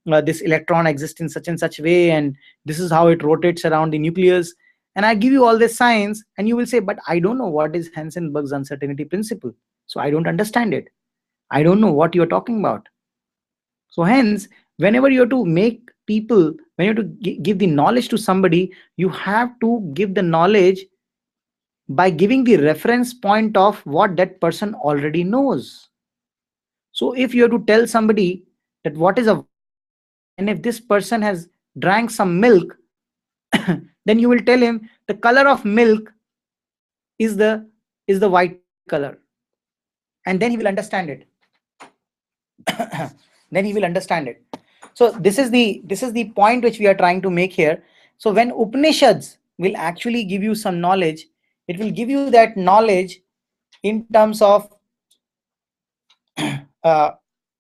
this electron exists in such and such way, and this is how it rotates around the nucleus. And I give you all this science, and you will say, but I don't know what is Heisenberg's uncertainty principle, so I don't understand it, I don't know what you're talking about. So hence, whenever you have to make people, when you have to give the knowledge to somebody, you have to give the knowledge by giving the reference point of what that person already knows. So if you have to tell somebody that what is a, and if this person has drank some milk, then you will tell him the color of milk is the white color, and then he will understand it. Then he will understand it. So this is the point which we are trying to make here. So when Upanishads will actually give you some knowledge, it will give you that knowledge in terms of uh,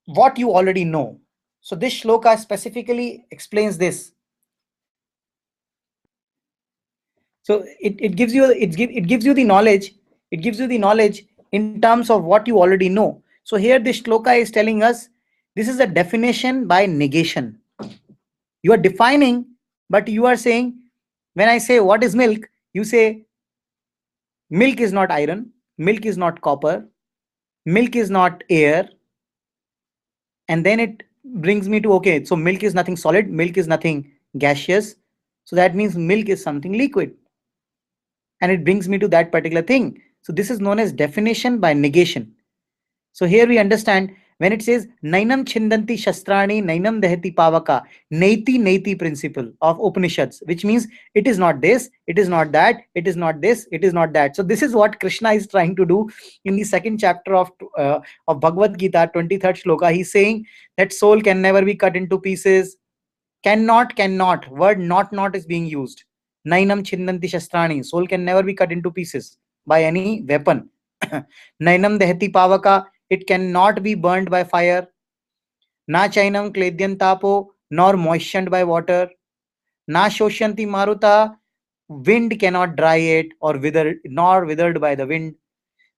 what you already know. So this shloka specifically explains this. So it gives you it gives you the knowledge. It gives you the knowledge in terms of what you already know. So here this shloka is telling us this is a definition by negation. You are defining, but you are saying, when I say what is milk, you say milk is not iron, milk is not copper, milk is not air, and then it brings me to, okay, so milk is nothing solid, milk is nothing gaseous, so that means milk is something liquid, and it brings me to that particular thing. So this is known as definition by negation. So here we understand when it says Nainam Chindanti Shastrani, Nainam Dehati Pavaka, Naiti Naiti principle of Upanishads, which means it is not this, it is not that, it is not this, it is not that. So this is what Krishna is trying to do in the second chapter of Bhagavad Gita, 23rd shloka. He's saying that soul can never be cut into pieces. Cannot. Word not is being used. Nainam Chindanti Shastrani. Soul can never be cut into pieces by any weapon. Nainam Dehati Pavaka. It cannot be burned by fire. Na chainam kledyan tapo, nor moistened by water. Na shoshanti maruta, wind cannot dry it, or nor withered by the wind.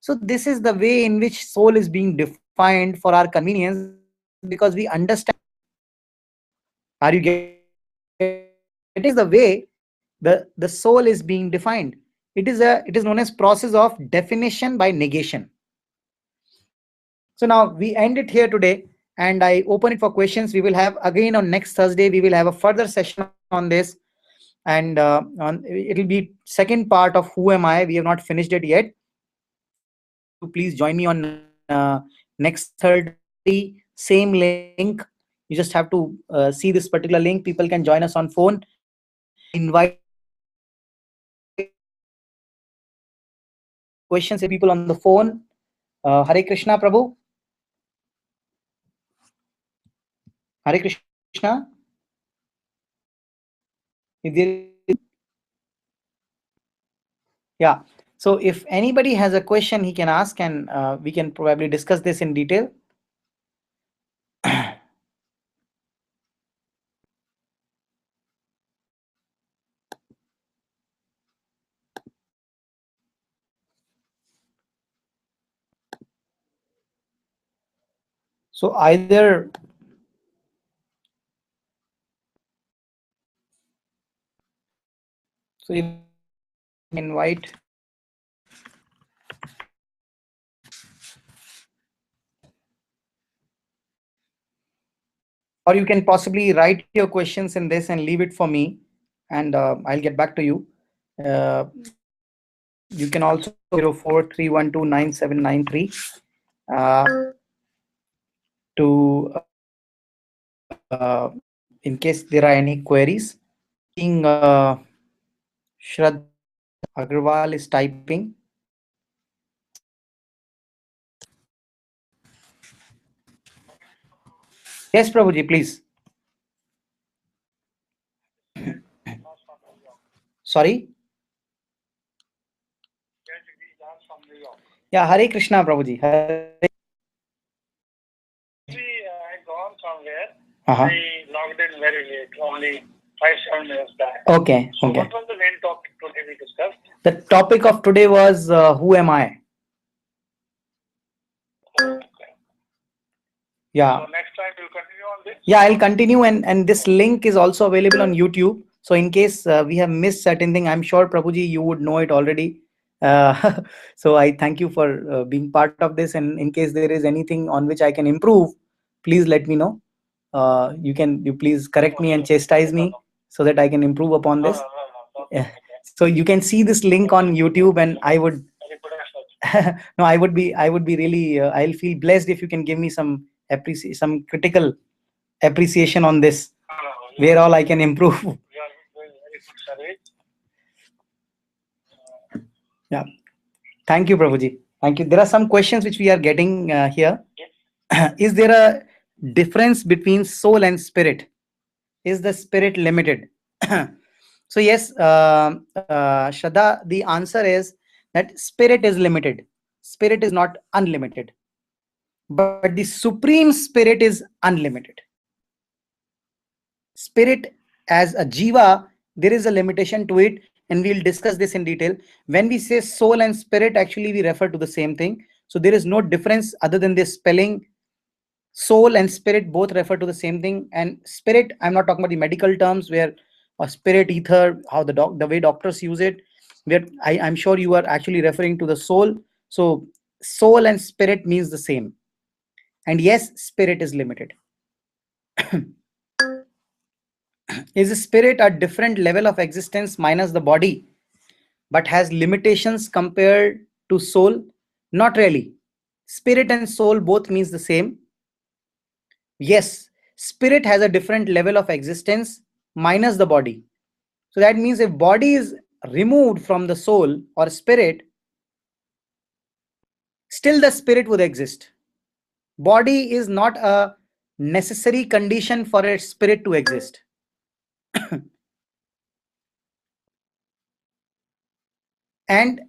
So this is the way in which soul is being defined for our convenience, because we understand. Are you getting it? It is the way the soul is being defined. It is known as process of definition by negation. So now we end it here today, and I open it for questions. We will have again on next Thursday. We will have a further session on this, and it will be second part of Who Am I. We have not finished it yet. So please join me on next Thursday. Same link. You just have to see this particular link. People can join us on phone. Invite questions to people on the phone. Hare Krishna, Prabhu. Hare Krishna. Yeah. So if anybody has a question, he can ask, and we can probably discuss this in detail. So either so if invite or you can possibly write your questions in this and leave it for me, and I'll get back to you. You can also 0431297993 to in case there are any queries. Shraddha Agarwal is typing. Yes, Prabhuji, please. Sorry? Yeah, Hare Krishna, Prabhuji. Hare... I gone somewhere. Uh-huh. I logged in very late, only 5-7 minutes back. Okay, So okay. what was the main topic today we discussed? The topic of today was who am I? Okay. Yeah. So next time you'll continue on this? Yeah, I'll continue, and this link is also available on YouTube. So in case we have missed certain thing, I'm sure Prabhuji you would know it already. So I thank you for being part of this, and in case there is anything on which I can improve, please let me know. You please correct me and chastise me so that I can improve upon this. Yeah. So you can see this link on YouTube, and I would no, I would be really I'll feel blessed if you can give me some some critical appreciation on this, where all I can improve. Yeah, thank you, Prabhuji. Thank you. There are some questions which we are getting here. Is there a difference between soul and spirit? Is the spirit limited? So yes, Shraddha, the answer is that spirit is limited. Spirit is not unlimited, but the supreme spirit is unlimited. Spirit as a jiva, there is a limitation to it, and we'll discuss this in detail. When we say soul and spirit, actually we refer to the same thing. So there is no difference other than this spelling. Soul and spirit both refer to the same thing. And spirit, I'm not talking about the medical terms where a spirit, ether, how the way doctors use it, where I'm sure you are actually referring to the soul. So soul and spirit means the same. And yes, spirit is limited. Is a spirit a different level of existence minus the body, but has limitations compared to soul? Not really. Spirit and soul both means the same. Yes, spirit has a different level of existence minus the body. So that means if body is removed from the soul or spirit, still the spirit would exist. Body is not a necessary condition for a spirit to exist. And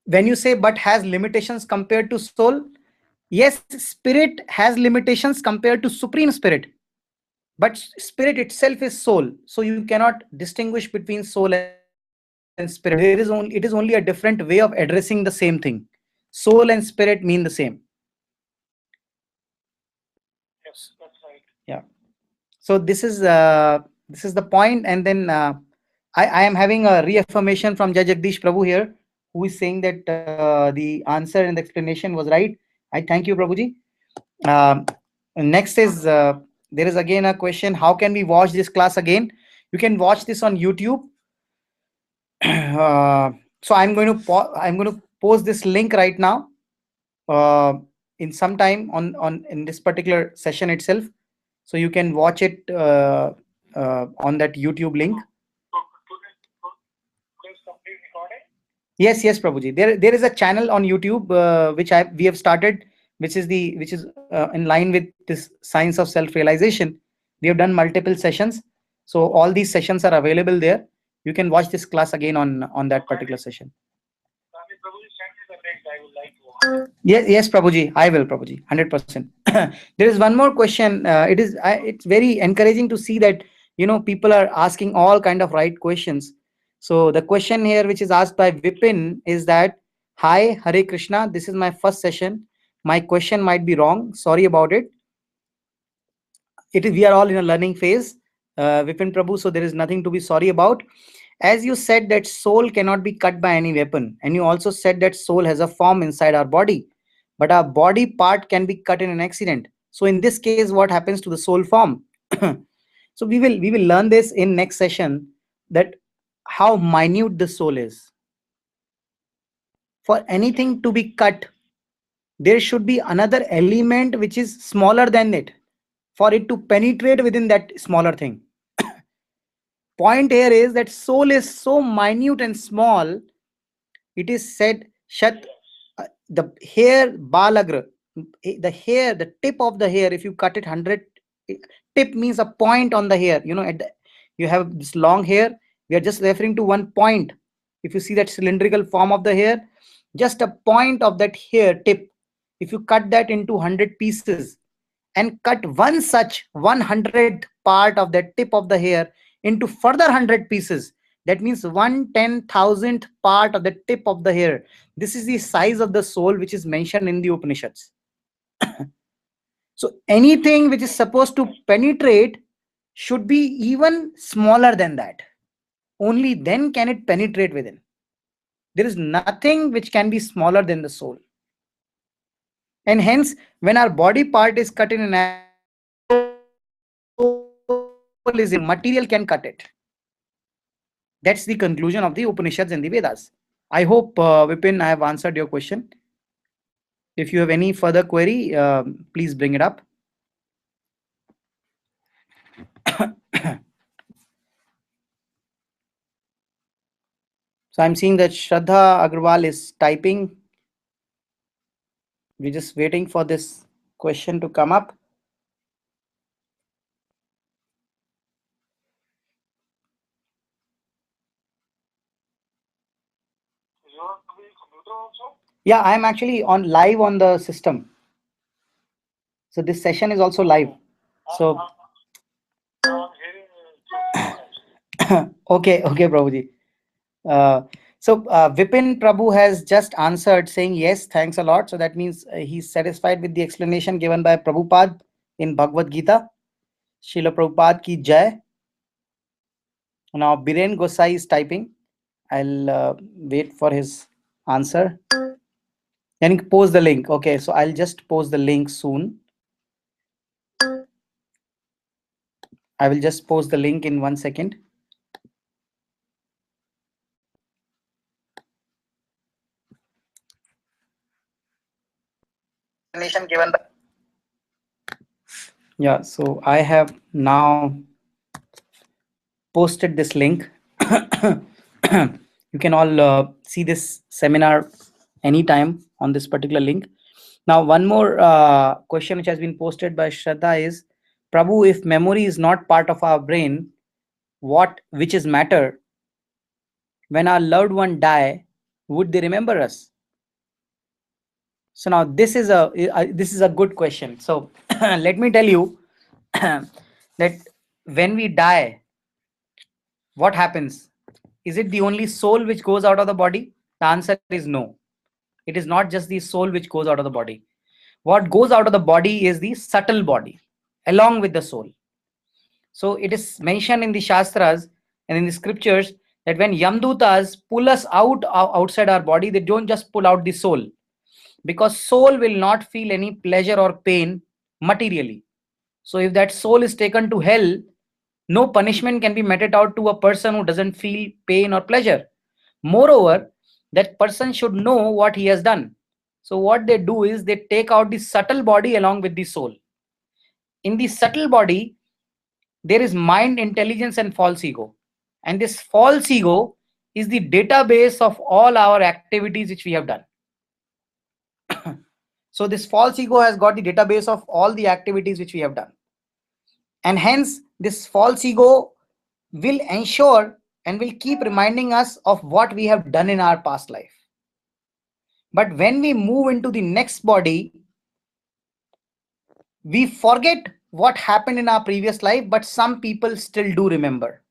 when you say but has limitations compared to soul, yes, spirit has limitations compared to supreme spirit, but spirit itself is soul, so you cannot distinguish between soul and spirit. It is only a different way of addressing the same thing. Soul and spirit mean the same. Yes, that's right. Yeah. So this is the point. And then I am having a reaffirmation from Judge Jagdish Prabhu here, who is saying that the answer and the explanation was right. I thank you, Prabhuji. Next is there is again a question: how can we watch this class again? You can watch this on YouTube. So I'm going to post this link right now in some time on in this particular session itself, so you can watch it on that YouTube link. Yes, Prabhuji. There is a channel on YouTube which we have started, which is in line with this science of self-realization. We have done multiple sessions, so all these sessions are available there. You can watch this class again on that particular session. Yes, Prabhuji. I will, Prabhuji, 100%. There is one more question. It's very encouraging to see that people are asking all kind of right questions. So the question here, which is asked by Vipin, is that, "Hi, Hare Krishna. This is my first session. My question might be wrong. Sorry about it. We are all in a learning phase, Vipin Prabhu. So there is nothing to be sorry about. As you said that soul cannot be cut by any weapon, and you also said that soul has a form inside our body, but our body part can be cut in an accident. So in this case, what happens to the soul form?" So we will learn this in next session, that how minute the soul is. For anything to be cut, there should be another element which is smaller than it, for it to penetrate within that smaller thing. Point here is that soul is so minute and small. It is said shat, the hair balagra, the hair, the tip of the hair, if you cut it 100 Tip means a point on the hair. You have this long hair. We are just referring to one point. If you see that cylindrical form of the hair, just a point of that hair tip, if you cut that into 100 pieces and cut one such 100th part of that tip of the hair into further 100 pieces, that means 1/10,000th part of the tip of the hair. This is the size of the soul which is mentioned in the Upanishads. So anything which is supposed to penetrate should be even smaller than that. Only then can it penetrate within. There is nothing which can be smaller than the soul. And hence, when our body part is cut in an material can cut it. That's the conclusion of the Upanishads and the Vedas. I hope, Vipin, I have answered your question. If you have any further query, please bring it up. So I'm seeing that Shraddha Agarwal is typing. We're just waiting for this question to come up. You are on the computer also? Yeah, I'm actually on live on the system. So this session is also live. So I'm hearing okay, Prabhuji. Vipin Prabhu has just answered saying yes, thanks a lot. So that means he's satisfied with the explanation given by Prabhupada in Bhagavad Gita. Srila Prabhupada ki jai. Now Biren Gosai is typing. I'll wait for his answer. Can you post the link? Okay, so I'll just post the link soon. I will just post the link in 1 second. Given by... Yeah, so I have now posted this link. You can all see this seminar anytime on this particular link. Now, one more question which has been posted by Shraddha is, Prabhu, if memory is not part of our brain, which is matter? When our loved one die, would they remember us? So now this is a good question. So let me tell you that when we die, what happens? Is it the only soul which goes out of the body? The answer is no. It is not just the soul which goes out of the body. What goes out of the body is the subtle body along with the soul. So it is mentioned in the Shastras and in the scriptures that when Yamdutas pull us outside our body, they don't just pull out the soul, because soul will not feel any pleasure or pain materially. So if that soul is taken to hell, no punishment can be meted out to a person who doesn't feel pain or pleasure. Moreover, that person should know what he has done. So what they do is they take out the subtle body along with the soul. In the subtle body, there is mind, intelligence, and false ego. And this false ego is the database of all our activities which we have done. So this false ego has got the database of all the activities which we have done. And hence, this false ego will ensure and will keep reminding us of what we have done in our past life. But when we move into the next body, we forget what happened in our previous life, but some people still do remember,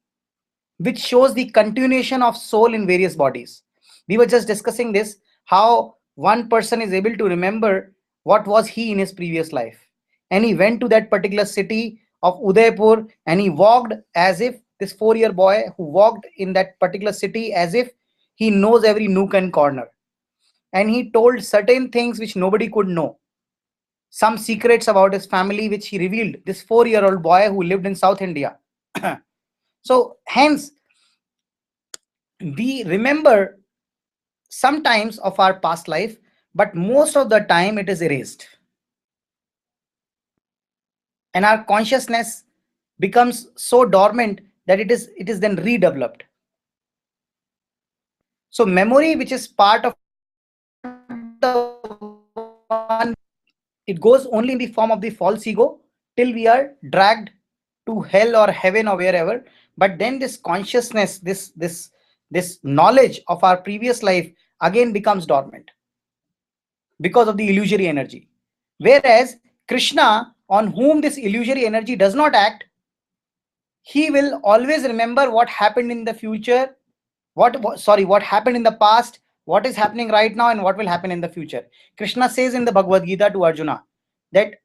which shows the continuation of soul in various bodies. We were just discussing this, how one person is able to remember what was he in his previous life. And he went to that particular city of Udaipur and he walked as if, this 4-year boy who walked in that particular city as if he knows every nook and corner. And he told certain things which nobody could know. Some secrets about his family which he revealed, this 4-year-old boy who lived in South India. So hence, we remember sometimes of our past life, but most of the time it is erased. And our consciousness becomes so dormant that it is then redeveloped. So memory, which is part of the one, it goes only in the form of the false ego, till we are dragged to hell or heaven or wherever. But then this consciousness, this knowledge of our previous life again becomes dormant because of the illusory energy. Whereas Krishna, on whom this illusory energy does not act, he will always remember what happened in the future, what happened in the past, what is happening right now, and what will happen in the future. Krishna says in the Bhagavad Gita to Arjuna that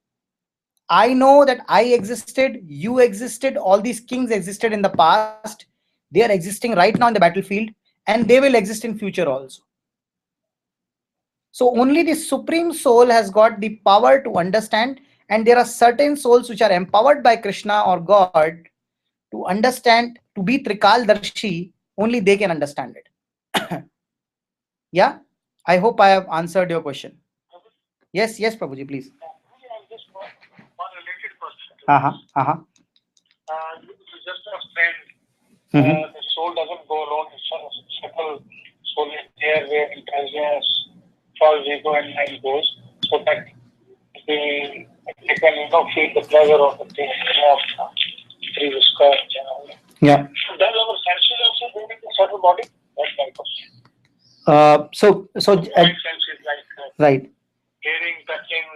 I know that I existed, you existed, all these kings existed in the past, they are existing right now in the battlefield, and they will exist in future also. So only the Supreme Soul has got the power to understand, and there are certain souls which are empowered by Krishna or God to understand, to be Trikaldarshi, only they can understand it. Yeah, I hope I have answered your question. Yes, Prabhuji, please. Just one related question. You just explained the soul doesn't go alone. It's simple soul is there where intelligence, false ego, and mind goes, so that they can feel the pleasure of the thing, of previous currents and all that. Yeah. So does our senses also go into subtle body? That's my question. So Senses like right. hearing, touching,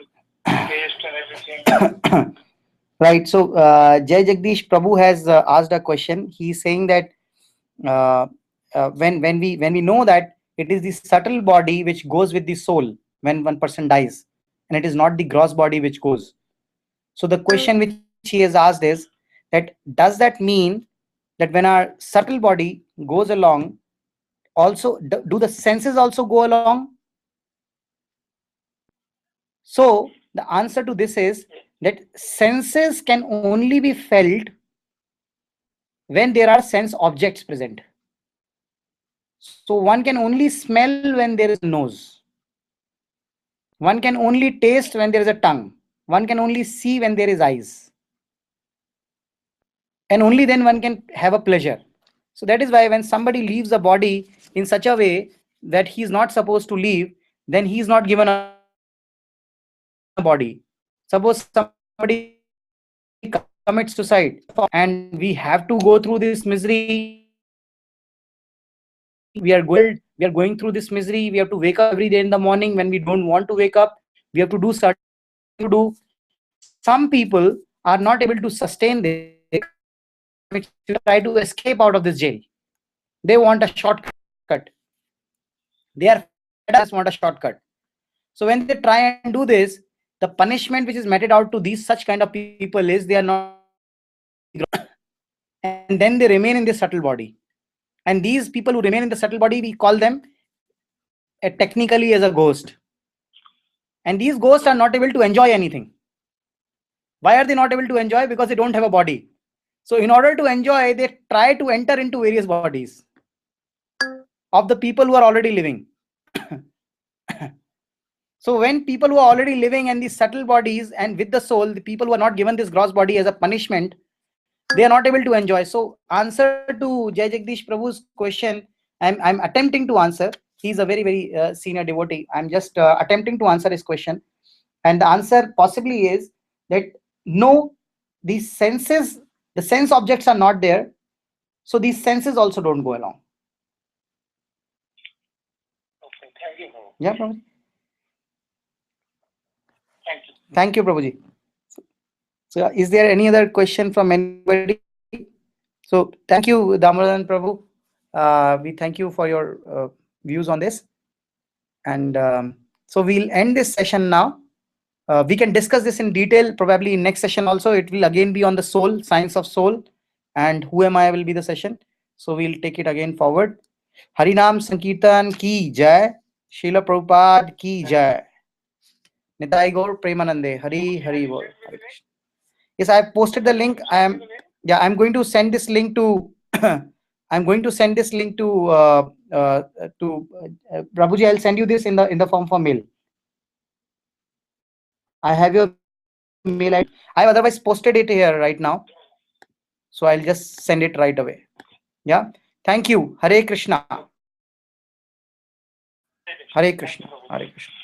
taste, and everything. Right. So Jai Jagdish Prabhu has asked a question. He's saying that when we know that it is the subtle body which goes with the soul when one person dies, and it is not the gross body which goes. So the question which he has asked is that does that mean that when our subtle body goes along, also do the senses also go along? So the answer to this is that senses can only be felt when there are sense objects present. So one can only smell when there is a nose. One can only taste when there is a tongue. One can only see when there is eyes. And only then one can have a pleasure. So that is why when somebody leaves a body in such a way that he is not supposed to leave, then he is not given a body. Suppose somebody commits suicide and we have to go through this misery. We are going through this misery. We have to wake up every day in the morning when we don't want to wake up. We have to do certain to do. Some people are not able to sustain this. Try to escape out of this jail. They want a shortcut. They are just want a shortcut. So when they try and do this, the punishment which is meted out to these such kind of people is they are not, and then they remain in this subtle body. And these people who remain in the subtle body, we call them technically as a ghost. And these ghosts are not able to enjoy anything. Why are they not able to enjoy? Because they don't have a body. So in order to enjoy, they try to enter into various bodies of the people who are already living. So when people who are already living in these subtle bodies and with the soul, the people who are not given this gross body as a punishment, they are not able to enjoy. So answer to Jai Jagdish Prabhu's question, I'm attempting to answer. He's a very senior devotee. I'm just attempting to answer his question. And the answer possibly is that no, these senses, the sense objects are not there. So these senses also don't go along. Okay, thank you. Yeah, Prabhuji. Thank you. Thank you, Prabhuji. So is there any other question from anybody? So thank you, Damodaran Prabhu. We thank you for your views on this. And so we'll end this session now. We can discuss this in detail probably in next session also. It will again be on the soul, science of soul, and who am I will be the session. So we'll take it again forward. Harinam Sankirtan ki jai, Srila Prabhupada ki jai. Nitai Gaur Premanande, Hari Bol. Yes, I have posted the link. I'm going to send this link to I'm going to send this link to Prabhuji. I'll send you this in the form for mail. I have your mail ID. I have otherwise posted it here right now. So I'll just send it right away. Yeah. Thank you. Hare Krishna. Hare Krishna. Hare Krishna.